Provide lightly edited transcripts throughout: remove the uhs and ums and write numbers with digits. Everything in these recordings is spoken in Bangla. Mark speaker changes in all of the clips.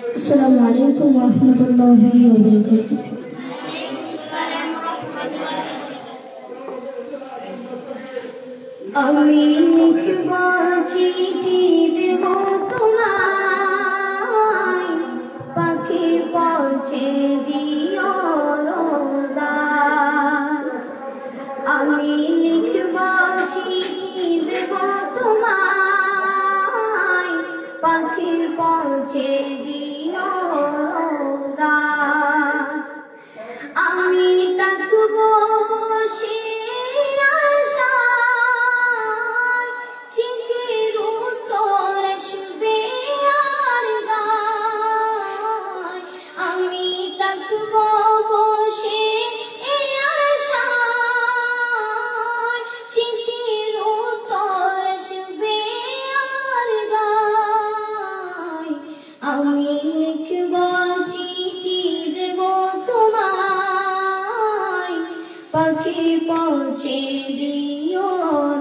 Speaker 1: السلام عليكم ورحمة الله وبركاته. আমি লিখব চিঠি দেব তোমায়, পাখি পৌঁছে দিও রোজায়। আমি লিখব চিঠি দেব তোমায়, পাখি পৌঁছে দিও রোজায়। আমি থাকব বসে আশায়, চিঠির উত্তর আসবে আর গায়। আমি থাকব বসে আশায়, চিঠির উত্তর আসবে আর গায়। আমি লিখব চিঠি দেব তোমায়, পাখি পৌঁছে দিও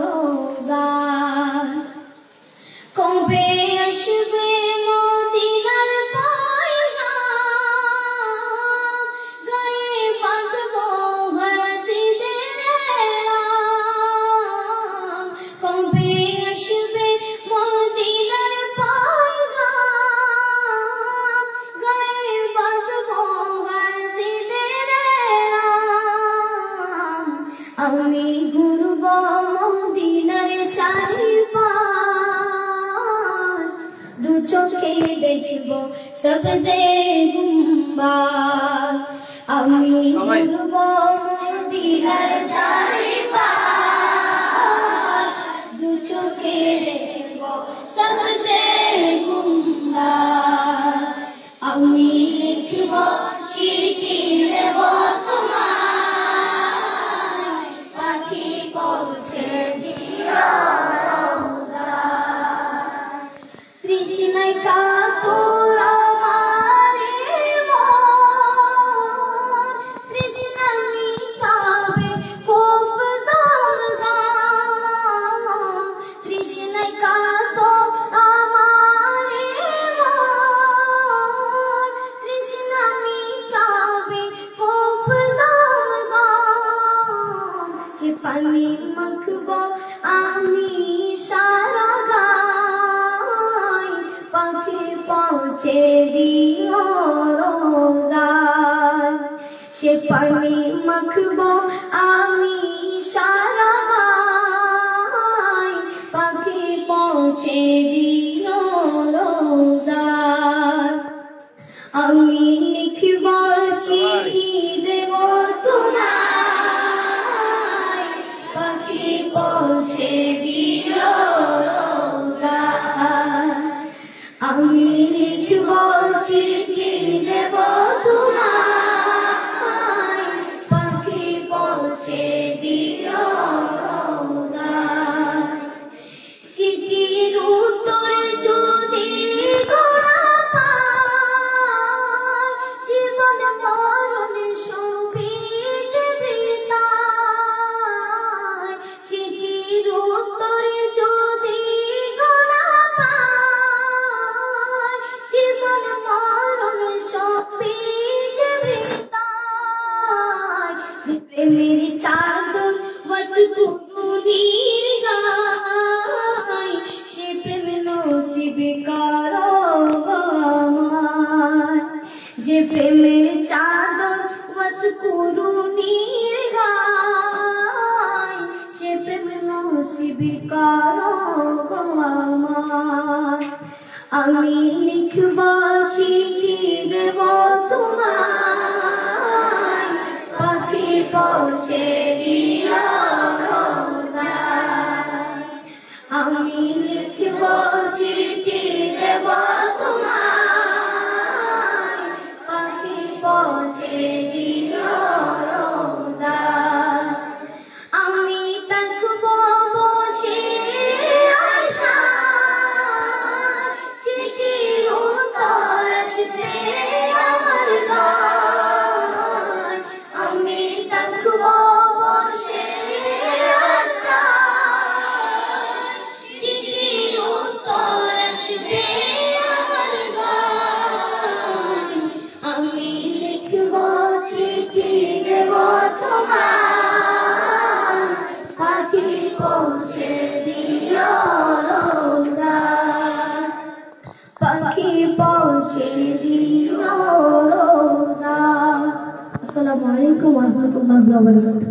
Speaker 1: রোজায়। কবে আসবে মদিনার পয়গাম, গায়ে বাঁধব হাসিদের নাম। কবে আসবে মদিনার পয়গাম, গায়ে বাঁধব হাসিদের নাম। আমি ঘুরব মদিনার চারিপাশ, দু চোখে দেখব সবজে গুম্বাদ। আমি ঘুরব মদিনার চারিপাশ, দু চোখে দেখব সবজে গুম্বাদ। আমি লিখব চিঠি দেব তোমায়, পাখি পৌঁছে দিও রোজায়। তৃষ্ণায় কাতর আমারে মন, তৃষ্ণা মিটাবে কোফ জমজম। তৃষ্ণায় কাতর আমারে মন, তৃষ্ণা মিটাবে কোফ জমজম। সে পানি মাখব আমি সারা গায়, পাখি পৌঁছে দিও রোজায়। সে পানি মাখব আমি সারা গায়, পাখি পৌঁছে দিও রোজায়। আমি লিখব চিঠি দেব তোমায়, পাখি পৌঁছে দিও রোজায়। আমি লিখব চিঠি দেব তোমায়, পাখি পৌঁছে দিও রোজায়। চিঠির উত্তর যদি গোড়া পায়, জীবন মরণ সবই যাবে তাই। চিঠির উত্তর যদি গোড়া পায়, জীবন মরণ সবই যাবে তাই। যে প্রেমের চাদর বসপুরুনির গায়, সে প্রেম নসিব করো আমায়। যে প্রেমের চাদর বসপুরুনির গায়, সে প্রেম নসিব করো আমায়। আমি লিখব চিঠি দেব তোমায়, পাখি পৌঁছে দিও রোজায়। আমি লিখব চিঠি দেব তোমায়, পাখি পৌঁছে দিও রোজায়। আমি থাকব বসে আশায়, চিঠির উত্তর আসবে আর গায়। আমি থাকব বসে আশায়, চিঠির উত্তর ওয়া বারাকাতুহু।